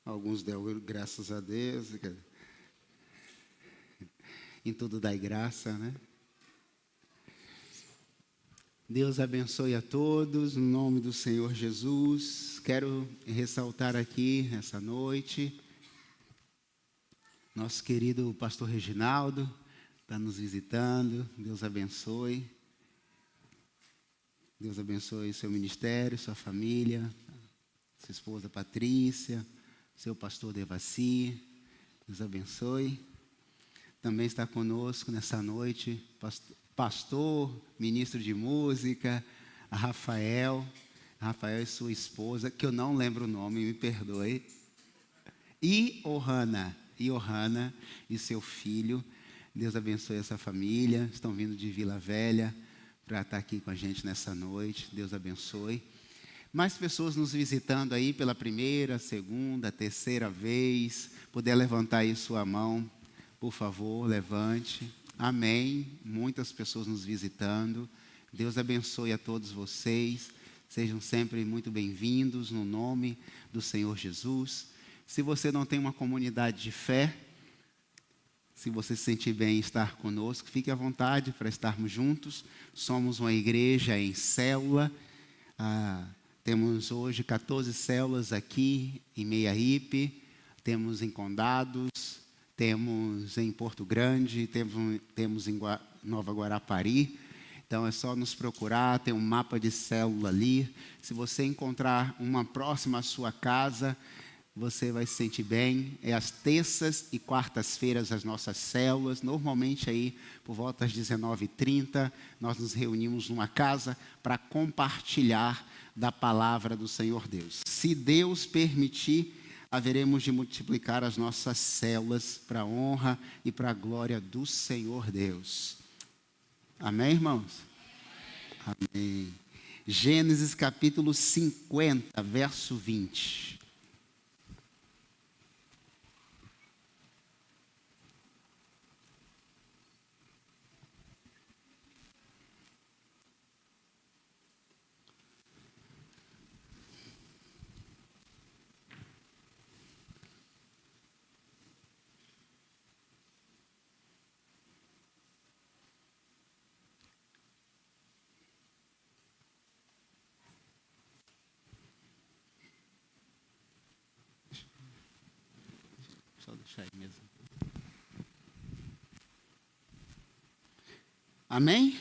Alguns deram graças a Deus. Em tudo dai graça, né? Deus abençoe a todos, no nome do Senhor Jesus. Quero ressaltar aqui, essa noite, nosso querido pastor Reginaldo está nos visitando. Deus abençoe. Deus abençoe seu ministério, sua família, sua esposa Patrícia, seu pastor Devaci. Deus abençoe. Também está conosco nessa noite pastor, ministro de música, a Rafael e sua esposa, que eu não lembro o nome, me perdoe. E Ohana e seu filho. Deus abençoe essa família. Estão vindo de Vila Velha para estar aqui com a gente nessa noite. Deus abençoe. Mais pessoas nos visitando aí pela primeira, segunda, terceira vez. Puder levantar aí sua mão, por favor, levante. Amém. Muitas pessoas nos visitando. Deus abençoe a todos vocês. Sejam sempre muito bem-vindos no nome do Senhor Jesus. Se você não tem uma comunidade de fé, se você se sentir bem em estar conosco, fique à vontade para estarmos juntos. Somos uma igreja em célula. Temos hoje 14 células aqui em Meiaípe. Temos em Condados. Temos em Porto Grande, temos em Nova Guarapari. Então é só nos procurar, tem um mapa de célula ali. Se você encontrar uma próxima à sua casa, você vai se sentir bem. É às terças e quartas-feiras as nossas células. Normalmente aí por volta das 19h30, nós nos reunimos numa casa para compartilhar da palavra do Senhor Deus. Se Deus permitir, haveremos de multiplicar as nossas células para a honra e para a glória do Senhor Deus. Amém, irmãos? Amém. Gênesis capítulo 50, verso 20. Só deixar aí mesmo. Amém?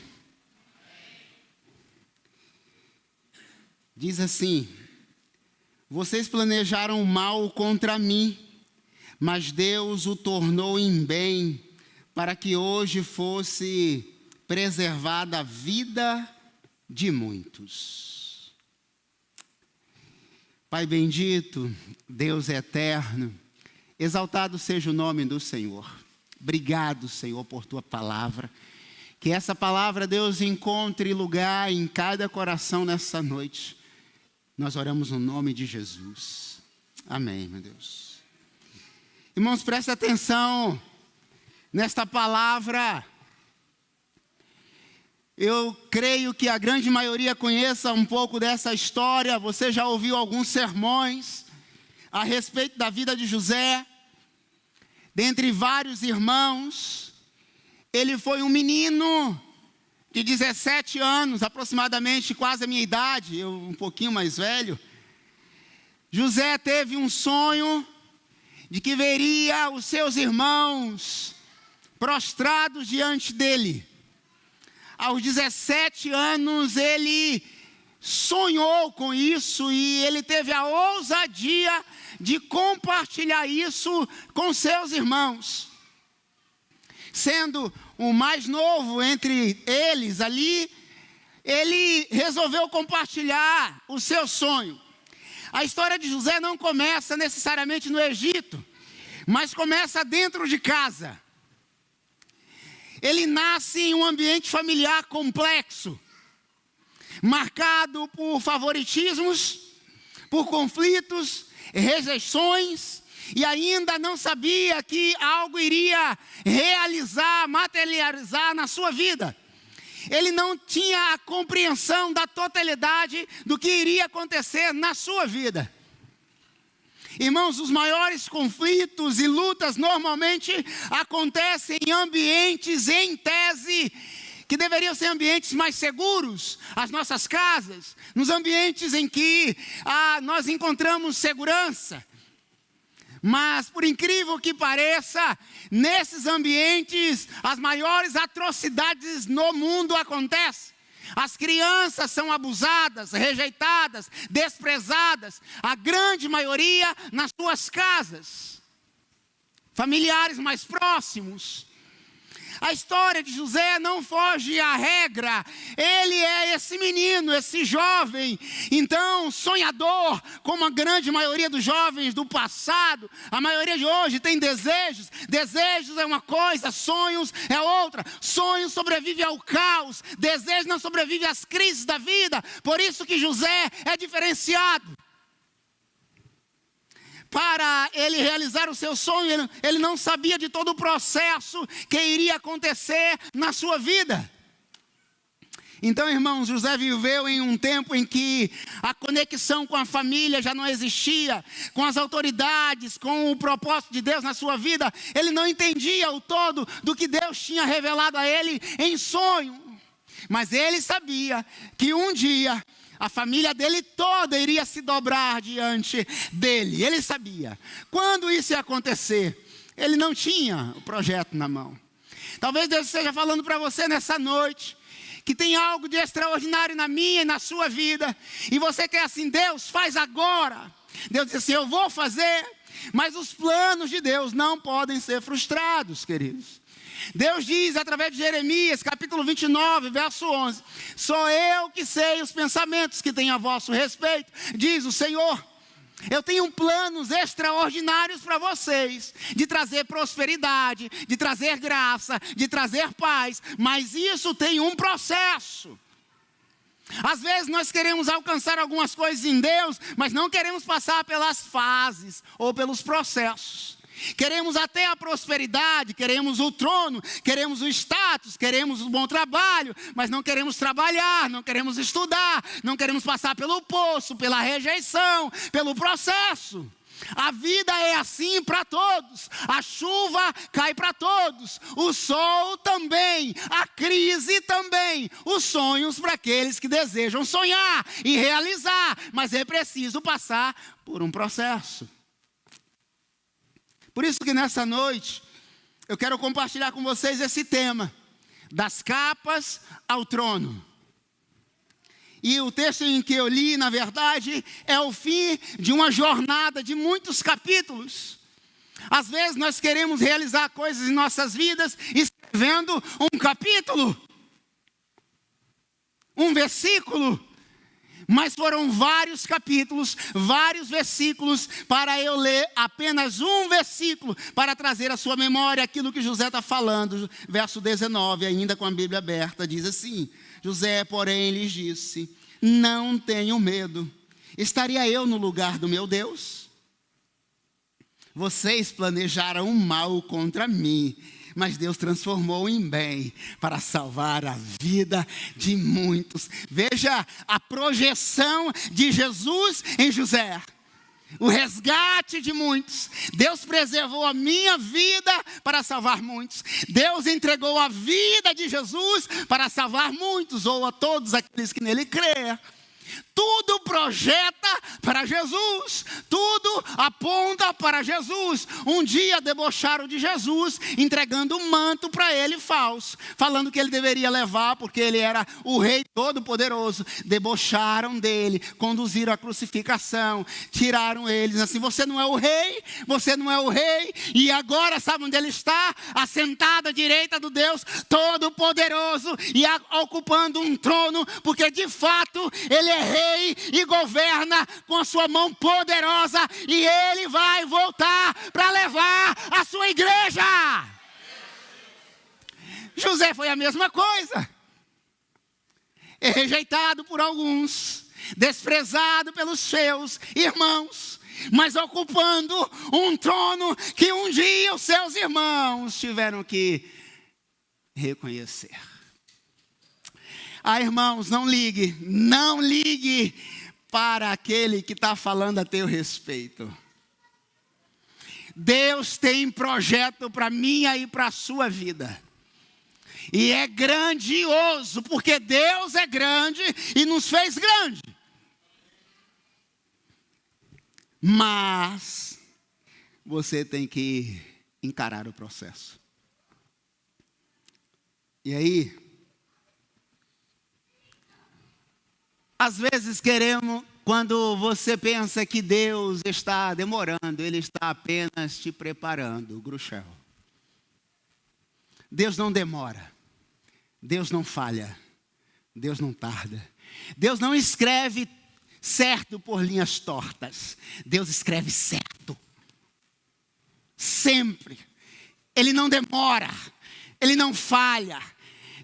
Diz assim: vocês planejaram mal contra mim, mas Deus o tornou em bem, para que hoje fosse preservada a vida de muitos. Pai bendito, Deus eterno, exaltado seja o nome do Senhor. Obrigado, Senhor, por tua palavra. Que essa palavra, Deus, encontre lugar em cada coração nessa noite. Nós oramos no nome de Jesus. Amém, meu Deus. Irmãos, prestem atenção nesta palavra. Eu creio que a grande maioria conheça um pouco dessa história. Você já ouviu alguns sermões a respeito da vida de José. Dentre vários irmãos, ele foi um menino de 17 anos, aproximadamente, quase a minha idade, eu um pouquinho mais velho. José teve um sonho de que veria os seus irmãos prostrados diante dele. Aos 17 anos, ele sonhou com isso e ele teve a ousadia de compartilhar isso com seus irmãos. Sendo o mais novo entre eles ali, ele resolveu compartilhar o seu sonho. A história de José não começa necessariamente no Egito, mas começa dentro de casa. Ele nasce em um ambiente familiar complexo, marcado por favoritismos, por conflitos, rejeições, e ainda não sabia que algo iria materializar na sua vida. Ele não tinha a compreensão da totalidade do que iria acontecer na sua vida. Irmãos, os maiores conflitos e lutas normalmente acontecem em ambientes, em tese, que deveriam ser ambientes mais seguros, as nossas casas, nos ambientes em que nós encontramos segurança. Mas, por incrível que pareça, nesses ambientes, as maiores atrocidades no mundo acontecem. As crianças são abusadas, rejeitadas, desprezadas, a grande maioria nas suas casas, familiares mais próximos. A história de José não foge à regra. Ele é esse menino, esse jovem, então sonhador, como a grande maioria dos jovens do passado. A maioria de hoje tem desejos. Desejos é uma coisa, sonhos é outra. Sonhos sobrevivem ao caos. Desejos não sobrevivem às crises da vida. Por isso que José é diferenciado. Para ele realizar o seu sonho, ele não sabia de todo o processo que iria acontecer na sua vida. Então, irmãos, José viveu em um tempo em que a conexão com a família já não existia, com as autoridades, com o propósito de Deus na sua vida. Ele não entendia o todo do que Deus tinha revelado a ele em sonho. Mas ele sabia que um dia a família dele toda iria se dobrar diante dele. Ele sabia. Quando isso ia acontecer, ele não tinha o projeto na mão. Talvez Deus esteja falando para você nessa noite, que tem algo de extraordinário na minha e na sua vida. E você quer assim, Deus, faz agora. Deus diz assim, eu vou fazer. Mas os planos de Deus não podem ser frustrados, queridos. Deus diz através de Jeremias, capítulo 29, verso 11. Sou eu que sei os pensamentos que tenho a vosso respeito, diz o Senhor. Eu tenho planos extraordinários para vocês, de trazer prosperidade, de trazer graça, de trazer paz. Mas isso tem um processo. Às vezes nós queremos alcançar algumas coisas em Deus, mas não queremos passar pelas fases ou pelos processos. Queremos até a prosperidade, queremos o trono, queremos o status, queremos um bom trabalho, mas não queremos trabalhar, não queremos estudar, não queremos passar pelo poço, pela rejeição, pelo processo. A vida é assim para todos, a chuva cai para todos, o sol também, a crise também, os sonhos para aqueles que desejam sonhar e realizar, mas é preciso passar por um processo. Por isso que nessa noite, eu quero compartilhar com vocês esse tema, das capas ao trono. E o texto em que eu li, na verdade, é o fim de uma jornada de muitos capítulos. Às vezes nós queremos realizar coisas em nossas vidas, escrevendo um capítulo, um versículo. Mas foram vários capítulos, vários versículos, para eu ler apenas um versículo, para trazer à sua memória aquilo que José está falando. Verso 19, ainda com a Bíblia aberta, diz assim: José, porém, lhes disse, não tenho medo, estaria eu no lugar do meu Deus? Vocês planejaram um mal contra mim, mas Deus transformou em bem para salvar a vida de muitos. Veja a projeção de Jesus em José. O resgate de muitos. Deus preservou a minha vida para salvar muitos. Deus entregou a vida de Jesus para salvar muitos, ou a todos aqueles que nele crêem. Tudo projeta para Jesus, tudo aponta para Jesus. Um dia debocharam de Jesus, entregando um manto para ele falso, falando que ele deveria levar, porque ele era o rei todo-poderoso. Debocharam dele, conduziram a crucificação, tiraram ele, assim, você não é o rei, você não é o rei. E agora sabe onde ele está? Assentado à direita do Deus todo-poderoso e ocupando um trono, porque de fato ele é rei e governa com a sua mão poderosa, e ele vai voltar para levar a sua igreja. José foi a mesma coisa. É rejeitado por alguns, desprezado pelos seus irmãos, mas ocupando um trono que um dia os seus irmãos tiveram que reconhecer. Ah, irmãos, não ligue para aquele que está falando a teu respeito. Deus tem projeto para minha e para a sua vida. E é grandioso, porque Deus é grande e nos fez grande. Mas você tem que encarar o processo. E aí, às vezes quando você pensa que Deus está demorando, Ele está apenas te preparando, Gruchel. Deus não demora, Deus não falha, Deus não tarda. Deus não escreve certo por linhas tortas, Deus escreve certo. Sempre. Ele não demora, Ele não falha.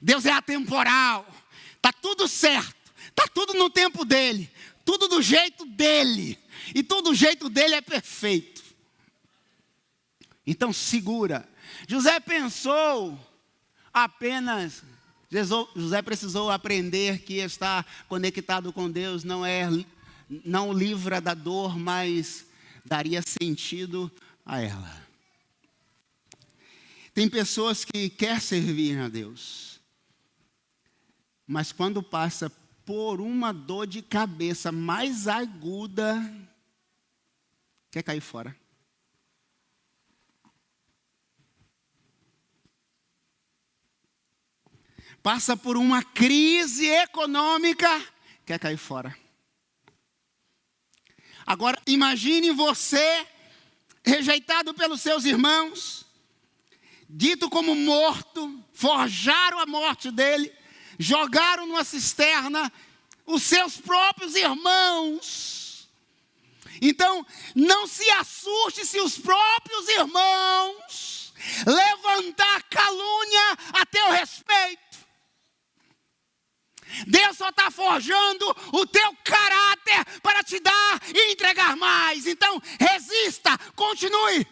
Deus é atemporal, está tudo certo, está tudo no tempo dEle. Tudo do jeito dEle. E todo o jeito dEle é perfeito. Então segura. José pensou apenas... José precisou aprender que estar conectado com Deus não livra da dor, mas daria sentido a ela. Tem pessoas que querem servir a Deus. Mas quando passa por uma dor de cabeça mais aguda, quer cair fora. Passa por uma crise econômica, quer cair fora. Agora, imagine você, rejeitado pelos seus irmãos, dito como morto, forjaram a morte dele, jogaram numa cisterna os seus próprios irmãos. Então, não se assuste se os próprios irmãos levantar calúnia a teu respeito. Deus só está forjando o teu caráter para te dar e entregar mais. Então, resista, continue.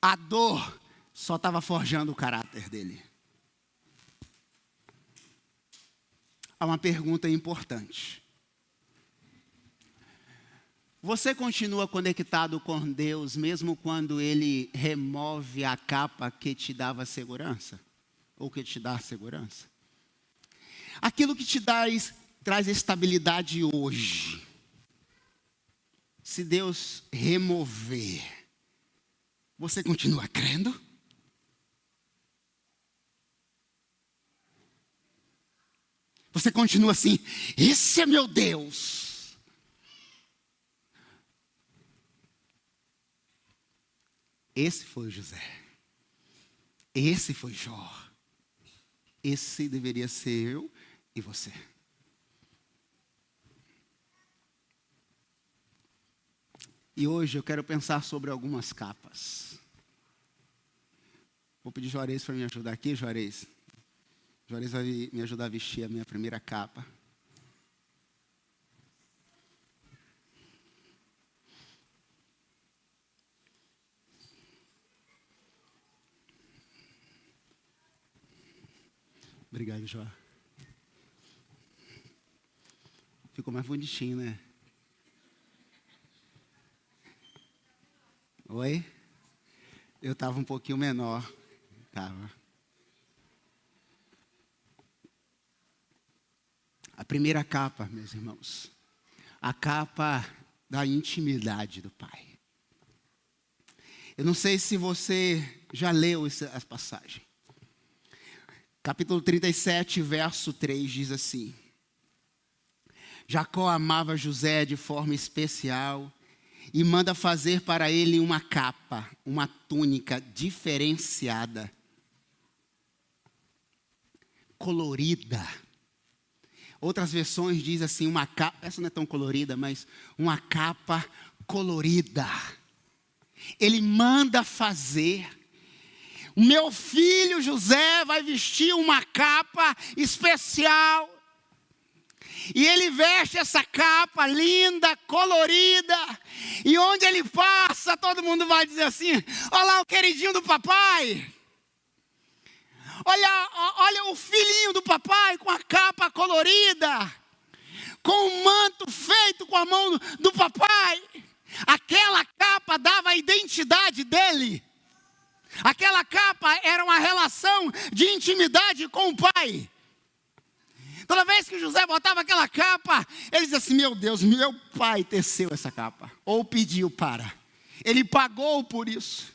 A dor só estava forjando o caráter dele. Há uma pergunta importante. Você continua conectado com Deus mesmo quando Ele remove a capa que te dava segurança? Ou que te dá segurança? Aquilo que te traz estabilidade hoje. Se Deus remover, você continua crendo? Você continua assim, esse é meu Deus. Esse foi José. Esse foi Jó. Esse deveria ser eu e você. E hoje eu quero pensar sobre algumas capas. Vou pedir Juarez para me ajudar aqui, Juarez. Juarez vai me ajudar a vestir a minha primeira capa. Obrigado, Jó. Ficou mais bonitinho, né? Oi? Eu estava um pouquinho menor. Estava. A primeira capa, meus irmãos. A capa da intimidade do Pai. Eu não sei se você já leu essa passagem. Capítulo 37, verso 3 diz assim: Jacó amava José de forma especial e manda fazer para ele uma capa, uma túnica diferenciada, colorida. Outras versões dizem assim, uma capa, essa não é tão colorida, mas uma capa colorida. Ele manda fazer. O meu filho José vai vestir uma capa especial. E ele veste essa capa linda, colorida. E onde ele passa, todo mundo vai dizer assim: olha lá o queridinho do papai. Olha o filhinho do papai com a capa colorida. com um manto feito com a mão do papai. Aquela capa dava a identidade dele. Aquela capa era uma relação de intimidade com o pai. Toda vez que José botava aquela capa, ele dizia assim: meu Deus, meu pai teceu essa capa, ou pediu para. Ele pagou por isso.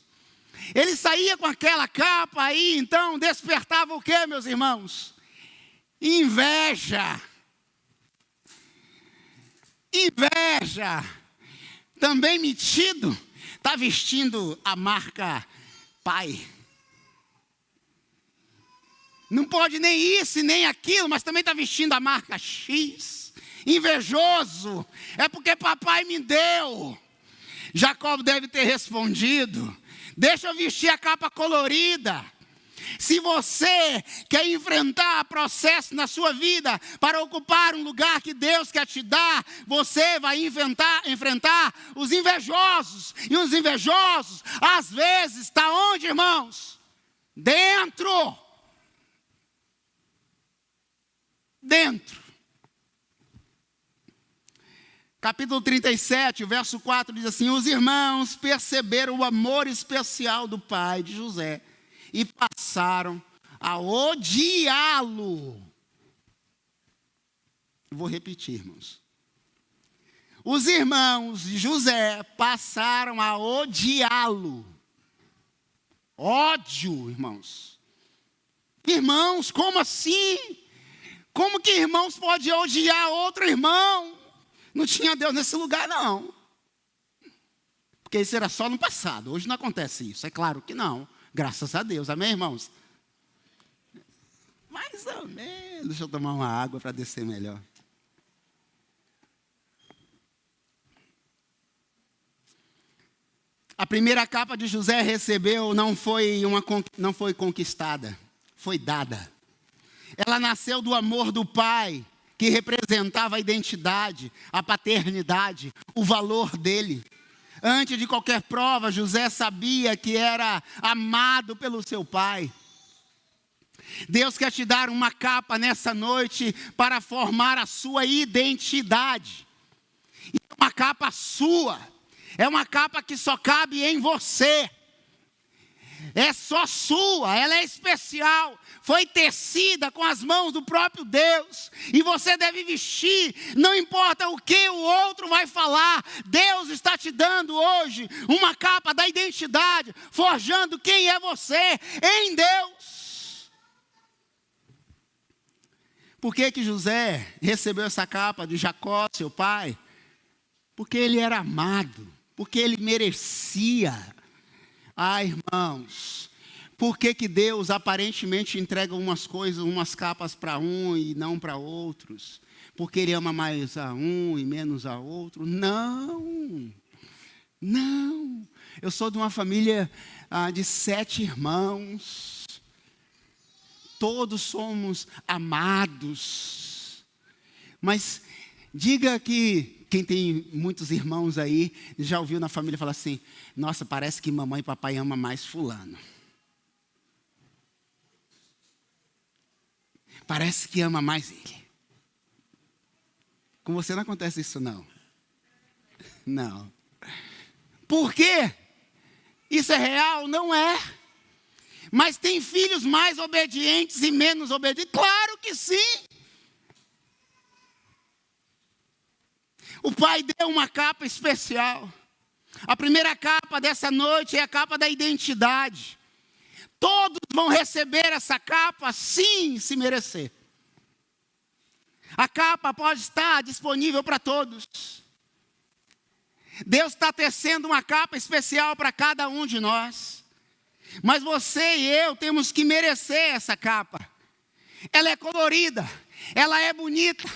Ele saía com aquela capa aí, então despertava o que, meus irmãos? Inveja. Inveja. Também metido, está vestindo a marca pai. Não pode nem isso e nem aquilo, mas também está vestindo a marca X. Invejoso, é porque papai me deu. Jacó deve ter respondido: deixa eu vestir a capa colorida. Se você quer enfrentar processo na sua vida para ocupar um lugar que Deus quer te dar, você vai enfrentar os invejosos. E os invejosos, às vezes, está onde, irmãos? Dentro. Capítulo 37, o verso 4 diz assim: os irmãos perceberam o amor especial do pai de José e passaram a odiá-lo. Vou repetir, irmãos. Os irmãos de José passaram a odiá-lo. Ódio, irmãos. Irmãos, como assim? Como que irmãos podem odiar outro irmão? Não tinha Deus nesse lugar, não. Porque isso era só no passado. Hoje não acontece isso. É claro que não. Graças a Deus. Amém, irmãos? Mais ou menos. Deixa eu tomar uma água para descer melhor. A primeira capa de José recebeu não foi conquistada. Foi dada. Ela nasceu do amor do pai, que representava a identidade, a paternidade, o valor dele. Antes de qualquer prova, José sabia que era amado pelo seu pai. Deus quer te dar uma capa nessa noite para formar a sua identidade. E é uma capa sua. É uma capa que só cabe em você. É só sua, ela é especial. Foi tecida com as mãos do próprio Deus. E você deve vestir, não importa o que o outro vai falar. Deus está te dando hoje uma capa da identidade, forjando quem é você em Deus. Por que que José recebeu essa capa de Jacó, seu pai? Porque ele era amado, porque ele merecia. Irmãos, por que que Deus aparentemente entrega umas coisas, umas capas para um e não para outros? Porque Ele ama mais a um e menos a outro? Não, não. Eu sou de uma família de 7 irmãos. Todos somos amados. Mas diga que quem tem muitos irmãos aí, já ouviu na família falar assim: nossa, parece que mamãe e papai amam mais fulano. Parece que ama mais ele. Com você não acontece isso, não. Não. Por quê? Isso é real? Não é. Mas tem filhos mais obedientes e menos obedientes? Claro que sim. O pai deu uma capa especial. A primeira capa dessa noite é a capa da identidade. Todos vão receber essa capa, sim, se merecer. A capa pode estar disponível para todos. Deus está tecendo uma capa especial para cada um de nós. Mas você e eu temos que merecer essa capa. Ela é colorida, ela é bonita.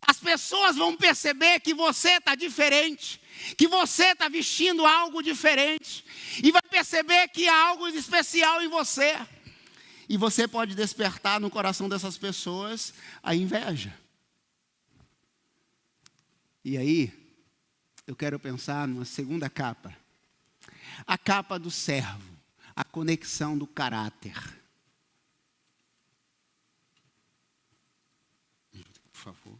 As pessoas vão perceber que você está diferente, que você está vestindo algo diferente, e vai perceber que há algo especial em você. E você pode despertar no coração dessas pessoas a inveja. E aí, eu quero pensar numa segunda capa. A capa do servo, a conexão do caráter. Por favor.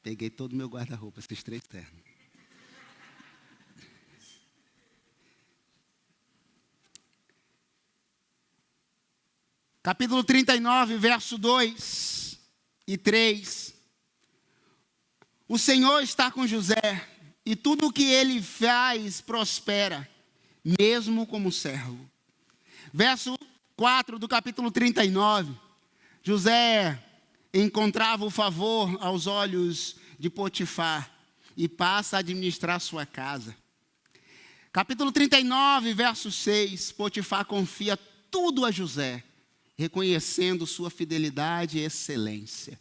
Peguei todo o meu guarda-roupa, esses 3 ternos. Capítulo 39, verso 2 e 3. O Senhor está com José, e tudo o que ele faz prospera, mesmo como servo. Verso 4 do capítulo 39. José encontrava o favor aos olhos de Potifar e passa a administrar sua casa. Capítulo 39, verso 6. Potifar confia tudo a José, reconhecendo sua fidelidade e excelência.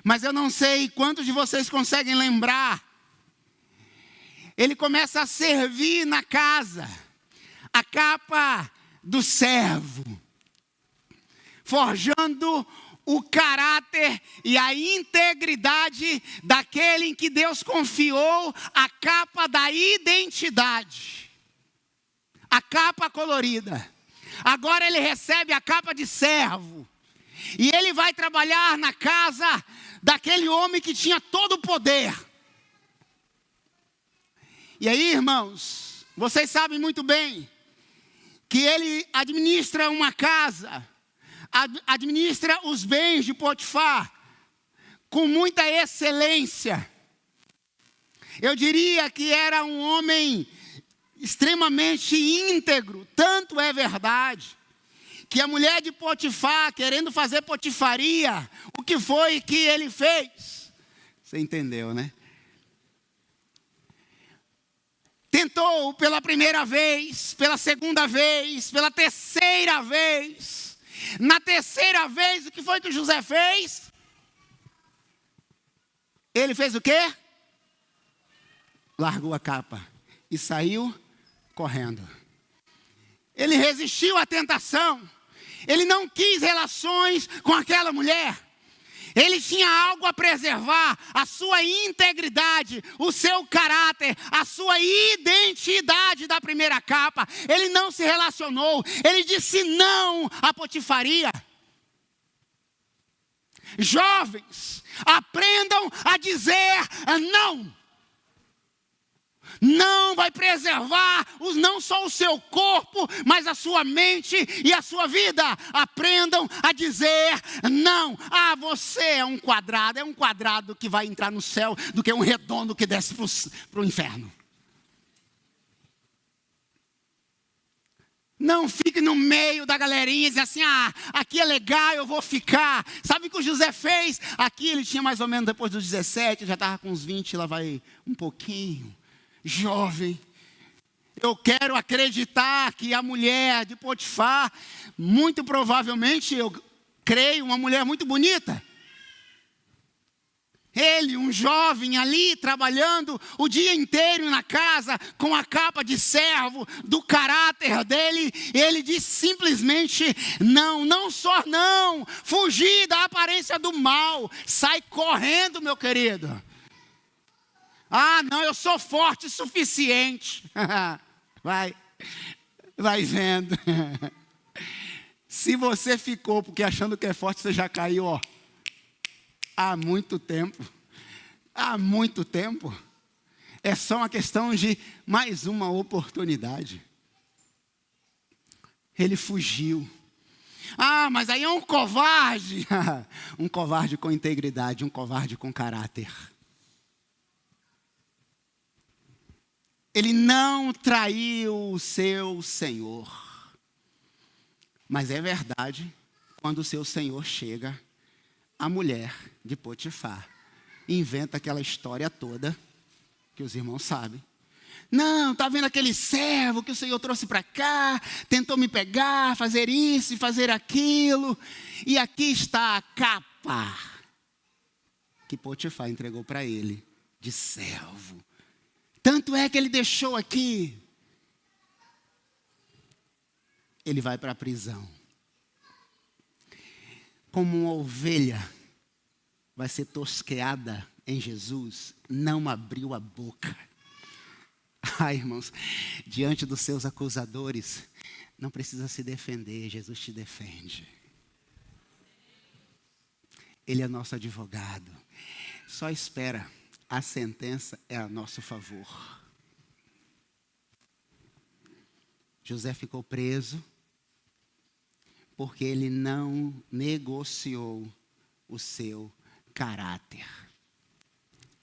Mas eu não sei quantos de vocês conseguem lembrar. Ele começa a servir na casa, a capa do servo, forjando o caráter e a integridade daquele em que Deus confiou a capa da identidade, a capa colorida. Agora ele recebe a capa de servo. E ele vai trabalhar na casa daquele homem que tinha todo o poder. E aí, irmãos, vocês sabem muito bem que ele administra uma casa, administra os bens de Potifar com muita excelência. Eu diria que era um homem extremamente íntegro. Tanto é verdade que a mulher de Potifar, querendo fazer potifaria, o que foi que ele fez? Você entendeu, né? Tentou pela primeira vez, pela segunda vez, pela terceira vez. Na terceira vez, o que foi que José fez? Ele fez o quê? Largou a capa e saiu correndo. Ele resistiu à tentação. Ele não quis relações com aquela mulher. Ele tinha algo a preservar, a sua integridade, o seu caráter, a sua identidade da primeira capa. Ele não se relacionou, ele disse não à potifaria. Jovens, aprendam a dizer não. Não vai preservar não só o seu corpo, mas a sua mente e a sua vida. Aprendam a dizer não. Ah, você é um quadrado que vai entrar no céu do que um redondo que desce para o inferno. Não fique no meio da galerinha e diz assim, aqui é legal, eu vou ficar. Sabe o que o José fez? Aqui ele tinha mais ou menos, depois dos 17, já estava com uns 20, lá vai um pouquinho. Jovem, eu quero acreditar que a mulher de Potifar, muito provavelmente, eu creio, uma mulher muito bonita. Ele, um jovem ali, trabalhando o dia inteiro na casa, com a capa de servo, do caráter dele, ele disse simplesmente não, não só não, fugir da aparência do mal, sai correndo, meu querido. Ah, não, eu sou forte o suficiente. Vai vendo. Se você ficou porque achando que é forte, você já caiu, ó. Há muito tempo. Há muito tempo. É só uma questão de mais uma oportunidade. Ele fugiu. Ah, mas aí é um covarde. Um covarde com integridade, um covarde com caráter. Ele não traiu o seu senhor. Mas é verdade, quando o seu senhor chega, a mulher de Potifar inventa aquela história toda, que os irmãos sabem. Não, está vendo aquele servo que o Senhor trouxe para cá, tentou me pegar, fazer isso e fazer aquilo. E aqui está a capa que Potifar entregou para ele, de servo. Tanto é que ele deixou aqui. Ele vai para a prisão. Como uma ovelha vai ser tosqueada em Jesus, não abriu a boca. Ai, irmãos, diante dos seus acusadores, não precisa se defender, Jesus te defende. Ele é nosso advogado. Só espera, a sentença é a nosso favor. José ficou preso porque ele não negociou o seu caráter.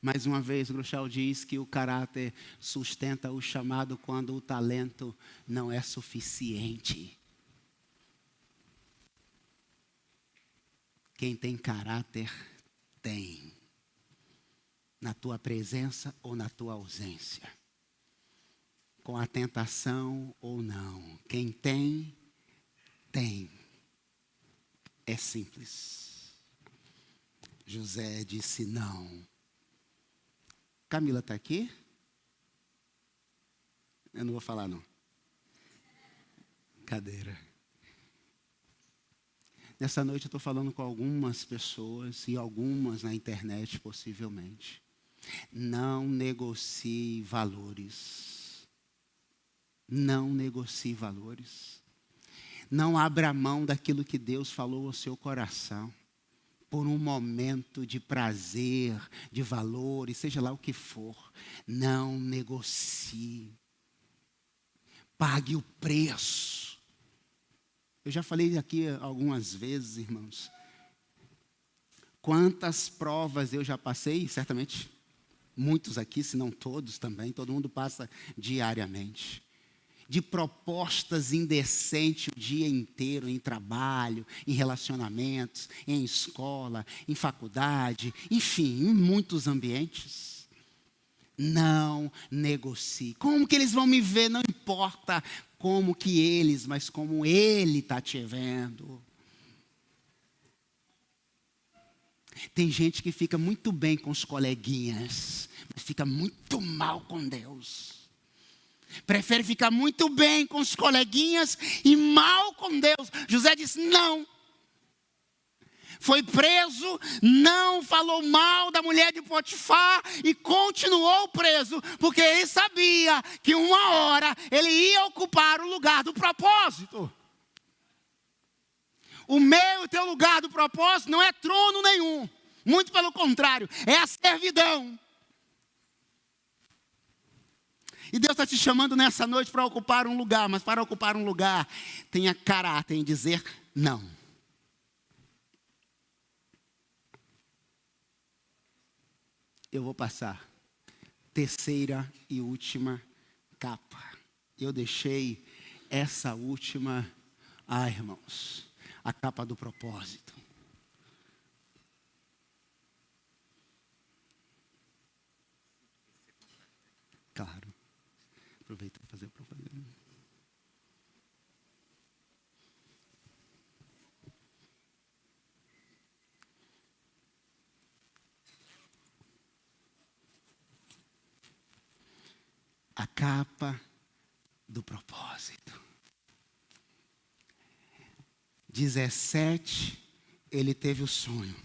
Mais uma vez, Gruchal diz que o caráter sustenta o chamado quando o talento não é suficiente. Quem tem caráter, tem. Na tua presença ou na tua ausência. Com a tentação ou não. Quem tem, tem. É simples. José disse não. Camila está aqui? Eu não vou falar não. Cadeira. Nessa noite eu estou falando com algumas pessoas e algumas na internet possivelmente. Não negocie valores. Não negocie valores. Não abra mão daquilo que Deus falou ao seu coração. Por um momento de prazer, de valores, seja lá o que for. Não negocie. Pague o preço. Eu já falei aqui algumas vezes, irmãos. Quantas provas eu já passei, certamente muitos aqui, se não todos também, todo mundo passa diariamente. De propostas indecentes o dia inteiro, em trabalho, em relacionamentos, em escola, em faculdade, enfim, em muitos ambientes. Não negocie. Como que eles vão me ver? Não importa como que eles, mas como Ele está te vendo. Tem gente que fica muito bem com os coleguinhas, mas fica muito mal com Deus. Prefere ficar muito bem com os coleguinhas e mal com Deus. José disse não. Foi preso, não falou mal da mulher de Potifar e continuou preso, porque ele sabia que uma hora ele ia ocupar o lugar do propósito. O meu e o teu lugar do propósito não é trono nenhum, muito pelo contrário, é a servidão. E Deus está te chamando nessa noite para ocupar um lugar, mas para ocupar um lugar, tenha caráter em dizer não. Eu vou passar. Terceira e última capa. Eu deixei essa última, irmãos, a capa do propósito. Claro. Aproveita para fazer a propaganda. A capa do propósito. 17, ele teve o sonho.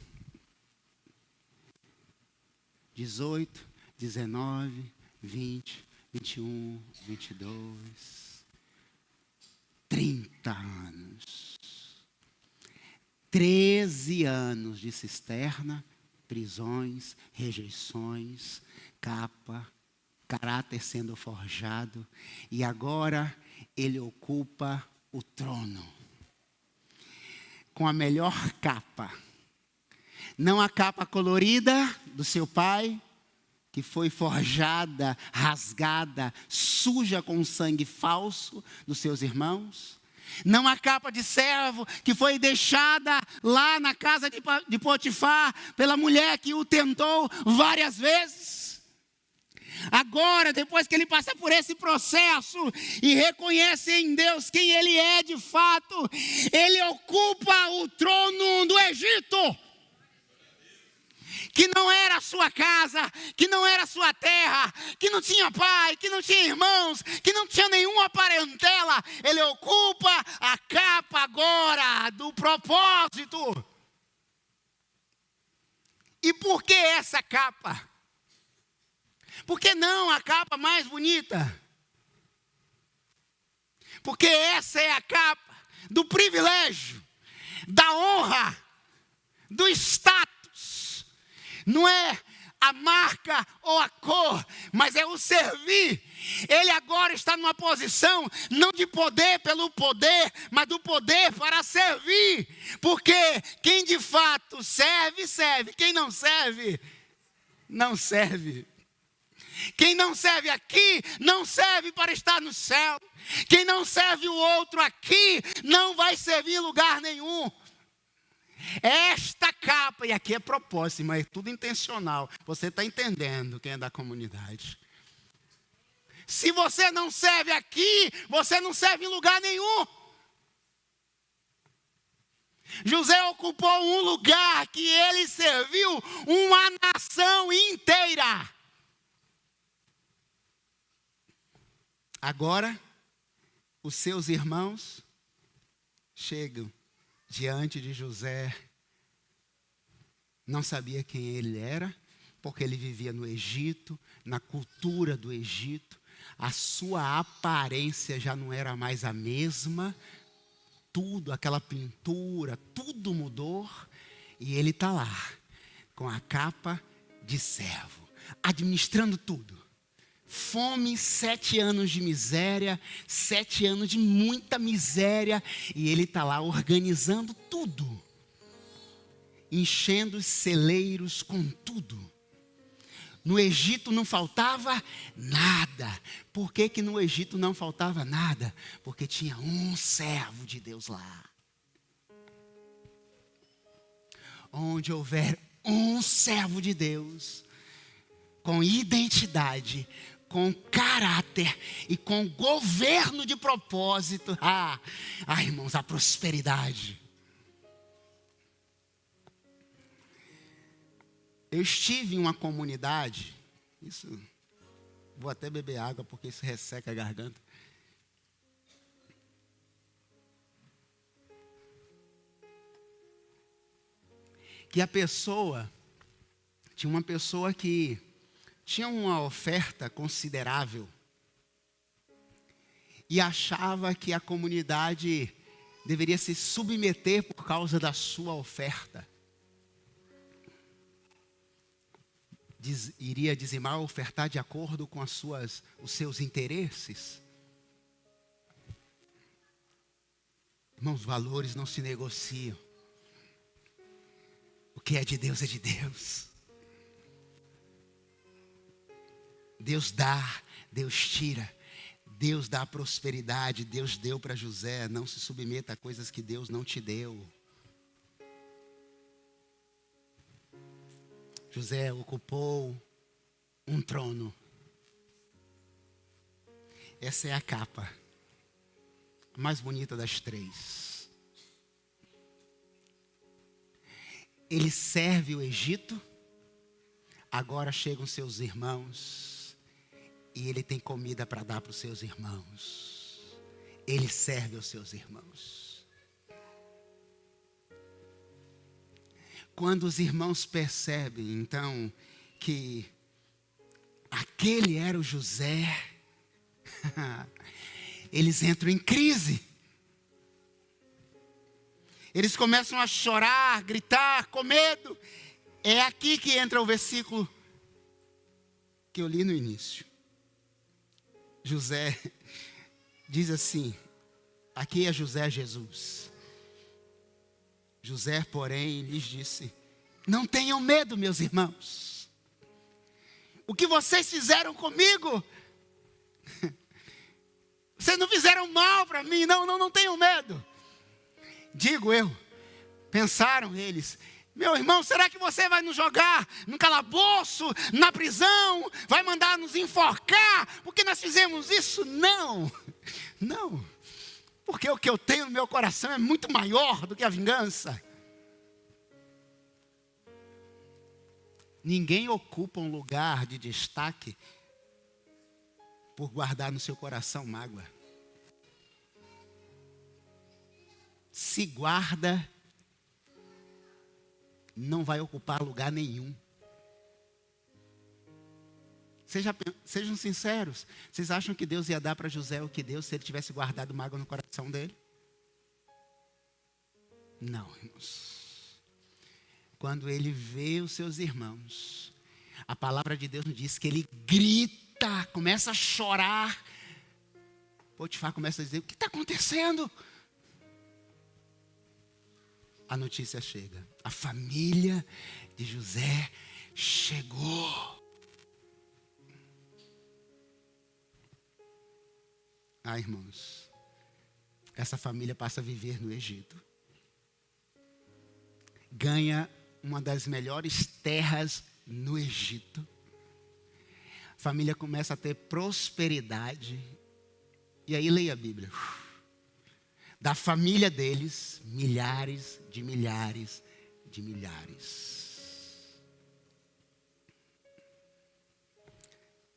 18, 19, 20, 21, 22, 30 anos. 13 anos de cisterna, prisões, rejeições, capa, caráter sendo forjado. E agora ele ocupa o trono. Com a melhor capa. Não a capa colorida do seu pai, que foi forjada, rasgada, suja com sangue falso dos seus irmãos. Não a capa de servo que foi deixada lá na casa de Potifar pela mulher que o tentou várias vezes. Agora, depois que ele passa por esse processo e reconhece em Deus quem ele é de fato, ele ocupa o trono do Egito. Que não era a sua casa, que não era a sua terra, que não tinha pai, que não tinha irmãos, que não tinha nenhuma parentela. Ele ocupa a capa agora do propósito. E por que essa capa? Por que não a capa mais bonita? Porque essa é a capa do privilégio, da honra, do status Não é a marca ou a cor, mas é o servir. Ele agora está numa posição não de poder pelo poder, mas do poder para servir. Porque quem de fato serve, serve. Quem não serve, não serve. Quem não serve aqui, não serve para estar no céu. Quem não serve o outro aqui, não vai servir em lugar nenhum. Esta capa, e aqui é propósito, mas é tudo intencional. Você está entendendo quem é da comunidade. Se você não serve aqui, você não serve em lugar nenhum. José ocupou um lugar que ele serviu uma nação inteira. Agora, os seus irmãos chegam diante de José. Não sabia quem ele era, porque ele vivia no Egito, na cultura do Egito. A sua aparência já não era mais a mesma. Tudo, aquela pintura, tudo mudou. E ele está lá, com a capa de servo, administrando tudo. Fome, 7 anos de miséria, 7 anos de muita miséria. E ele está lá organizando tudo. Enchendo os celeiros com tudo. No Egito não faltava nada. Por que que no Egito não faltava nada? Porque tinha um servo de Deus lá. Onde houver um servo de Deus, com identidade, com caráter e com governo de propósito. Irmãos, a prosperidade. Eu estive em uma comunidade, vou até beber água porque isso resseca a garganta. Que tinha uma pessoa que tinha uma oferta considerável e achava que a comunidade deveria se submeter por causa da sua oferta. Iria dizimar, ofertar de acordo com os seus interesses. Irmãos, valores não se negociam. O que é de Deus é de Deus. Deus dá, Deus tira. Deus dá prosperidade, Deus deu para José. Não se submeta a coisas que Deus não te deu. José ocupou um trono. Essa é a capa, a mais bonita das 3. Ele serve o Egito. Agora chegam seus irmãos. E ele tem comida para dar para os seus irmãos. Ele serve aos seus irmãos. Quando os irmãos percebem, então, que aquele era o José, eles entram em crise. Eles começam a chorar, gritar, com medo. É aqui que entra o versículo que eu li no início. José diz assim, aqui é José Jesus. José, porém, lhes disse: não tenham medo, meus irmãos. O que vocês fizeram comigo, vocês não fizeram mal para mim, não tenham medo. Digo eu, pensaram eles: meu irmão, será que você vai nos jogar no calabouço, na prisão? Vai mandar nos enforcar? Porque nós fizemos isso? Não. Porque o que eu tenho no meu coração é muito maior do que a vingança. Ninguém ocupa um lugar de destaque por guardar no seu coração mágoa. Se guarda, não vai ocupar lugar nenhum. Sejam sinceros. Vocês acham que Deus ia dar para José o que deu se ele tivesse guardado mágoa no coração dele? Não, irmãos. quando ele vê os seus irmãos, a palavra de Deus nos diz que ele grita, começa a chorar. Potifar começa a dizer: o que está acontecendo? A notícia chega: a família de José chegou. Irmãos, essa família passa a viver no Egito. Ganha uma das melhores terras no Egito. A família começa a ter prosperidade. E aí leia a Bíblia. Da família deles, milhares de milhares de milhares.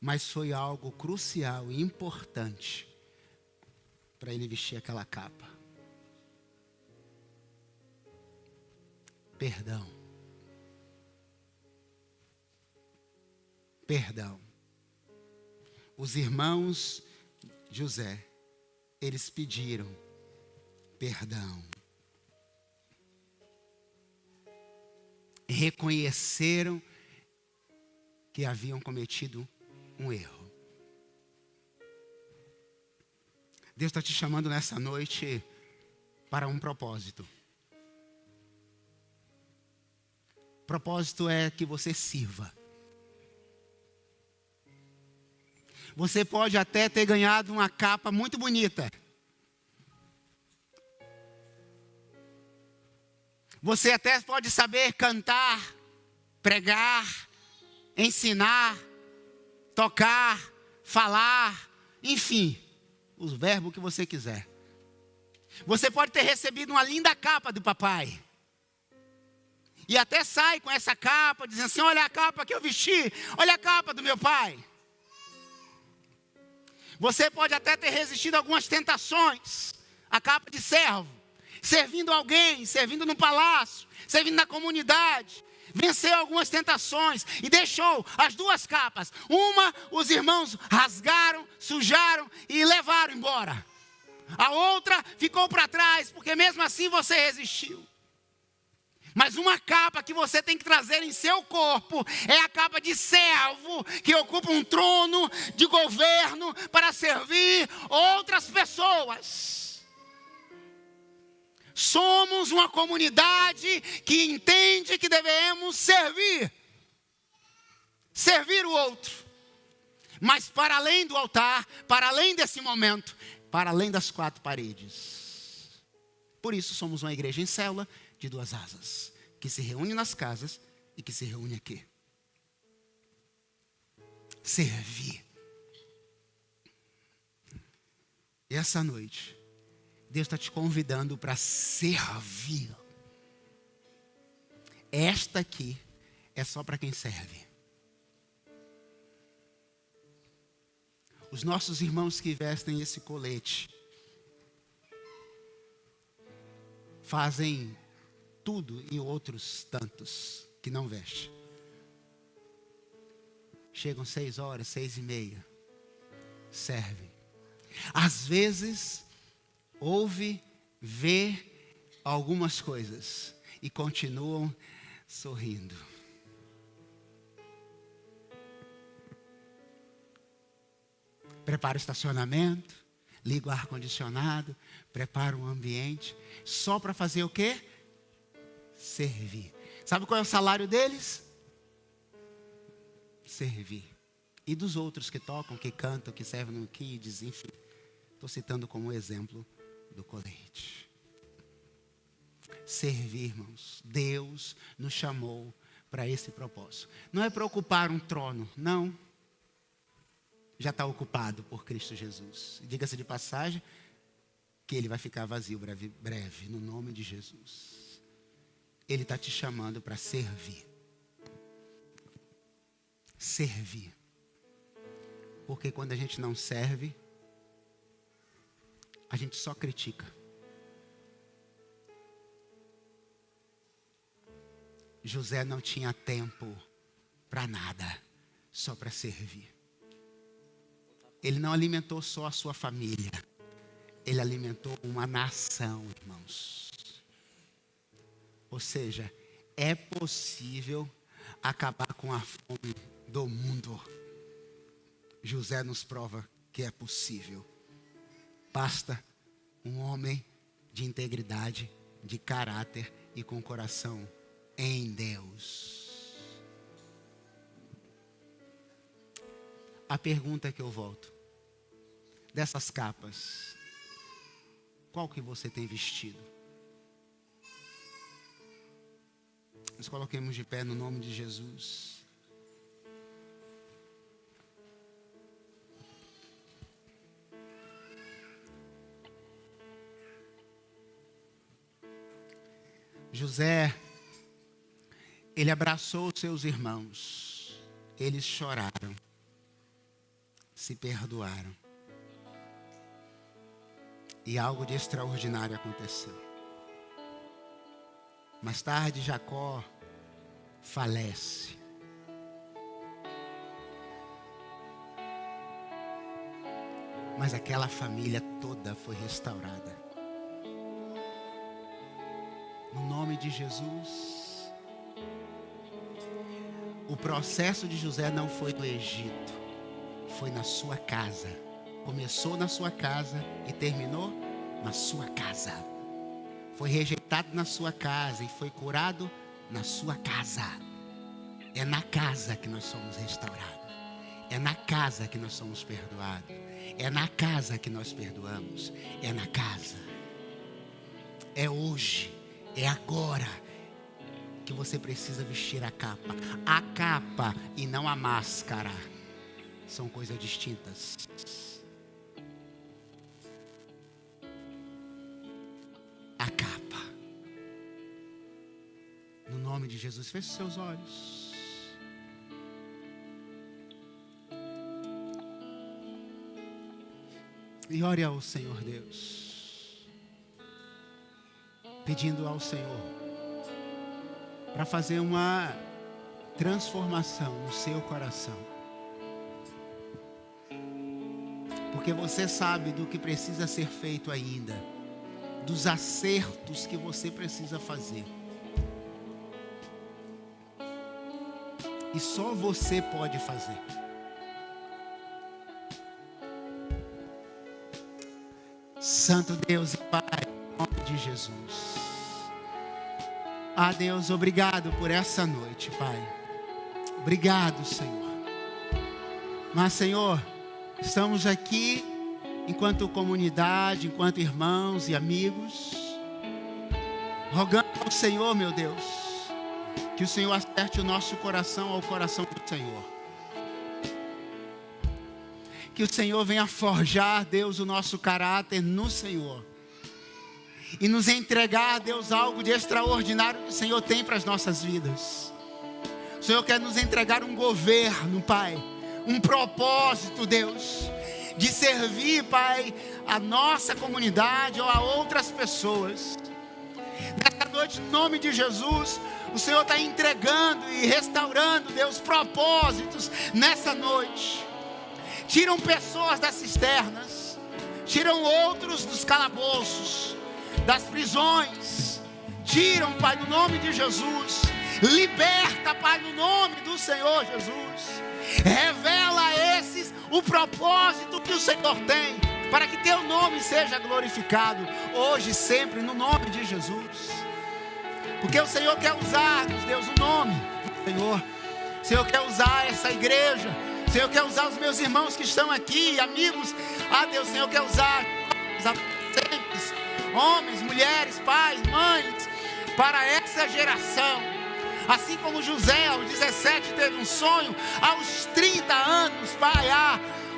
Mas foi algo crucial e importante para ele vestir aquela capa. Perdão. Perdão. Os irmãos José, eles pediram perdão. Reconheceram que haviam cometido um erro. Deus está te chamando nessa noite para um propósito. O propósito é que você sirva. Você pode até ter ganhado uma capa muito bonita. Você até pode saber cantar, pregar, ensinar, tocar, falar, enfim, os verbos que você quiser. Você pode ter recebido uma linda capa do papai. E até sai com essa capa, dizendo assim: olha a capa que eu vesti, olha a capa do meu pai. Você pode até ter resistido a algumas tentações, a capa de servo, servindo alguém, servindo no palácio, servindo na comunidade. Venceu algumas tentações e deixou as duas capas. Uma, os irmãos rasgaram, sujaram e levaram embora. A outra ficou para trás, porque mesmo assim você resistiu. Mas uma capa que você tem que trazer em seu corpo é a capa de servo, que ocupa um trono de governo para servir outras pessoas. Somos uma comunidade que entende que devemos servir. Servir o outro. Mas para além do altar, para além desse momento, para além das quatro paredes. Por isso somos uma igreja em célula de duas asas, que se reúne nas casas e que se reúne aqui. Servir. E essa noite, Deus está te convidando para servir. Esta aqui é só para quem serve. Os nossos irmãos que vestem esse colete fazem tudo e outros tantos que não vestem. Chegam 6h, 6h30, servem. Às vezes, ouve, vê algumas coisas e continuam sorrindo. Prepara o estacionamento, liga o ar-condicionado, prepara o ambiente, só para fazer o quê? Servir. Sabe qual é o salário deles? Servir. E dos outros que tocam, que cantam, que servem no Kids, enfim. Estou citando como exemplo do colete. Servir, irmãos. Deus nos chamou para esse propósito. Não é para ocupar um trono, não. Já está ocupado por Cristo Jesus. Diga-se de passagem que ele vai ficar vazio breve, no nome de Jesus. Ele está te chamando para servir. Servir. Porque quando a gente não serve, a gente só critica. José não tinha tempo para nada, só para servir. Ele não alimentou só a sua família. Ele alimentou uma nação, irmãos. Ou seja, É possível acabar com a fome do mundo. José nos prova que é possível. Basta um homem de integridade, de caráter e com coração em Deus. A pergunta que eu volto: dessas capas, qual que você tem vestido? Nos coloquemos de pé no nome de Jesus. José, ele abraçou seus irmãos. Eles choraram, se perdoaram. E algo de extraordinário aconteceu. Mais tarde, Jacó falece. Mas aquela família toda foi restaurada. No nome de Jesus. O processo de José não foi no Egito, foi na sua casa. Começou na sua casa e terminou na sua casa. Foi rejeitado na sua casa e foi curado na sua casa. É na casa que nós somos restaurados. É na casa que nós somos perdoados. É na casa que nós perdoamos. É na casa. É hoje, é agora que você precisa vestir a capa. A capa e não a máscara são coisas distintas. A capa. No nome de Jesus, feche seus olhos. E ore ao Senhor Deus, pedindo ao Senhor para fazer uma transformação no seu coração. Porque você sabe do que precisa ser feito ainda, dos acertos que você precisa fazer. E só você pode fazer. Santo Deus e Pai, em nome de Jesus. Ah, Deus, obrigado por essa noite, Pai. Obrigado, Senhor. Mas, Senhor, estamos aqui enquanto comunidade, enquanto irmãos e amigos, rogando ao Senhor, meu Deus, que o Senhor acerte o nosso coração ao coração do Senhor. Que o Senhor venha forjar, Deus, o nosso caráter no Senhor. E nos entregar, Deus, algo de extraordinário que o Senhor tem para as nossas vidas. O Senhor quer nos entregar um governo, Pai. Um propósito, Deus, de servir, Pai, a nossa comunidade ou a outras pessoas. Nessa noite, em nome de Jesus, o Senhor está entregando e restaurando, Deus, propósitos nessa noite. Tiram pessoas das cisternas, tiram outros dos calabouços, das prisões. Tiram, Pai, no nome de Jesus. Liberta, Pai, no nome do Senhor Jesus. Revela a esses o propósito que o Senhor tem, para que teu nome seja glorificado, hoje e sempre, no nome de Jesus. Porque o Senhor quer usar, Deus, o nome do Senhor. O Senhor quer usar essa igreja. O Senhor quer usar os meus irmãos que estão aqui, amigos. Ah, Deus, o Senhor quer usar os adolescentes, homens, mulheres, pais, mães, para essa geração. Assim como José, aos 17, teve um sonho, aos 30 anos, Pai,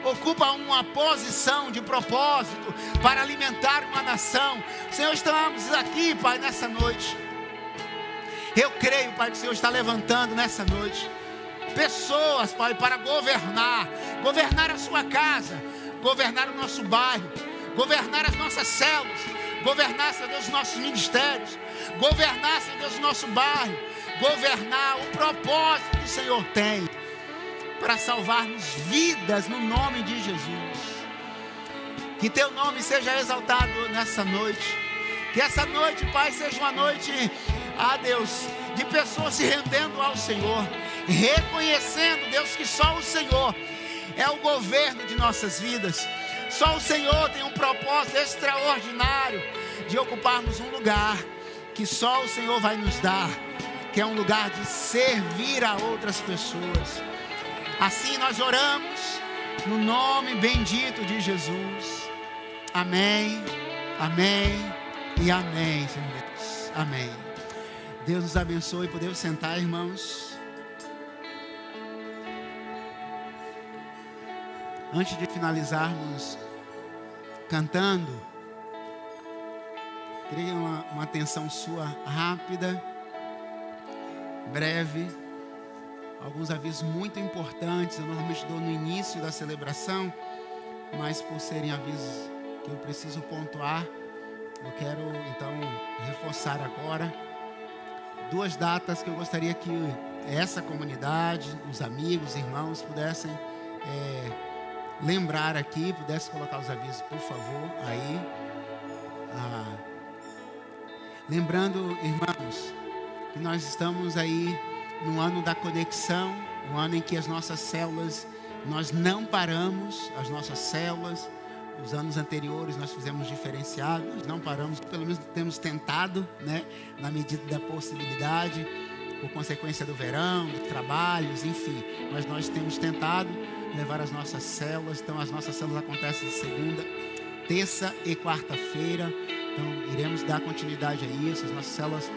ocupa uma posição de propósito para alimentar uma nação. Senhor, estamos aqui, Pai, nessa noite. Eu creio, Pai, que o Senhor está levantando nessa noite pessoas, Pai, para governar a sua casa, governar o nosso bairro, governar as nossas células, governar, Senhor Deus, os nossos ministérios, governar, Senhor Deus, o nosso bairro, governar o propósito que o Senhor tem para salvarmos vidas no nome de Jesus. Que teu nome seja exaltado nessa noite. Que essa noite, Pai, seja uma noite Deus, de pessoas se rendendo ao Senhor, reconhecendo, Deus, que só o Senhor é o governo de nossas vidas. Só o Senhor tem um propósito extraordinário de ocuparmos um lugar que só o Senhor vai nos dar, que é um lugar de servir a outras pessoas. Assim nós oramos no nome bendito de Jesus. Amém, amém e amém, Senhor Deus. Amém. Deus nos abençoe. Podemos sentar, irmãos. Antes de finalizarmos cantando, queria uma atenção sua rápida, breve. Alguns avisos muito importantes, eu normalmente dou no início da celebração, mas por serem avisos que eu preciso pontuar, eu quero então reforçar agora 2 datas que eu gostaria que essa comunidade, os amigos, irmãos pudessem lembrar aqui, pudessem colocar os avisos, por favor, aí. Lembrando, irmãos, que nós estamos aí no ano da conexão, um ano em que as nossas células, nós não paramos, as nossas células. Os anos anteriores nós fizemos diferenciado, nós não paramos, pelo menos temos tentado, né, na medida da possibilidade, por consequência do verão, dos trabalhos, enfim. Mas nós temos tentado levar as nossas células. Então as nossas células acontecem de segunda, terça e quarta-feira. Então iremos dar continuidade a isso. As nossas células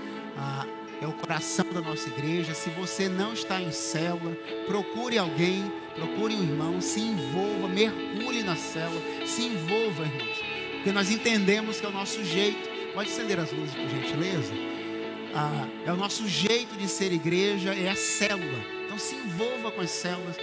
é o coração da nossa igreja. Se você não está em célula, procure alguém, procure um irmão, se envolva, mergulhe na célula, se envolva, irmãos, porque nós entendemos que é o nosso jeito. Pode acender as luzes, por gentileza? É o nosso jeito de ser igreja, é a célula. Então se envolva com as células,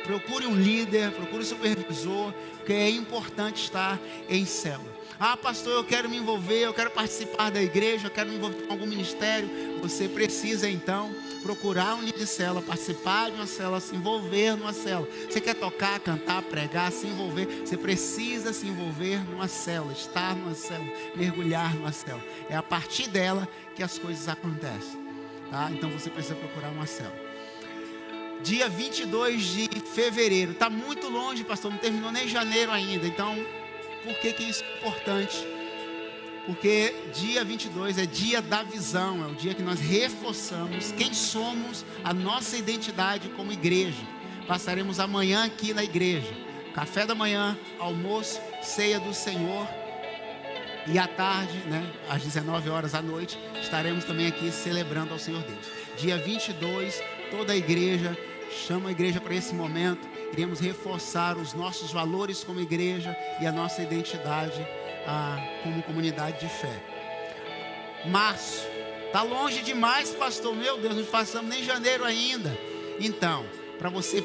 procure um líder, procure um supervisor, porque é importante estar em célula. Pastor, eu quero me envolver, eu quero participar da igreja, eu quero me envolver com algum ministério. Você precisa então procurar um líder de célula, participar de uma célula, se envolver numa célula. Você quer tocar, cantar, pregar, se envolver, você precisa se envolver numa célula, estar numa célula, mergulhar numa célula. É a partir dela que as coisas acontecem, tá? Então você precisa procurar uma célula. Dia 22 de fevereiro, está muito longe, pastor, não terminou nem janeiro ainda. Então, por que isso é importante? Porque dia 22 é dia da visão, é o dia que nós reforçamos quem somos, a nossa identidade como igreja. Passaremos amanhã aqui na igreja, café da manhã, almoço, ceia do Senhor, e à tarde, né, às 19 horas à noite, estaremos também aqui celebrando ao Senhor Deus. Dia 22, toda a igreja, chama a igreja para esse momento. Iremos reforçar os nossos valores como igreja e a nossa identidade como comunidade de fé. Março, está longe demais, pastor, meu Deus, não passamos nem janeiro ainda. Então, para você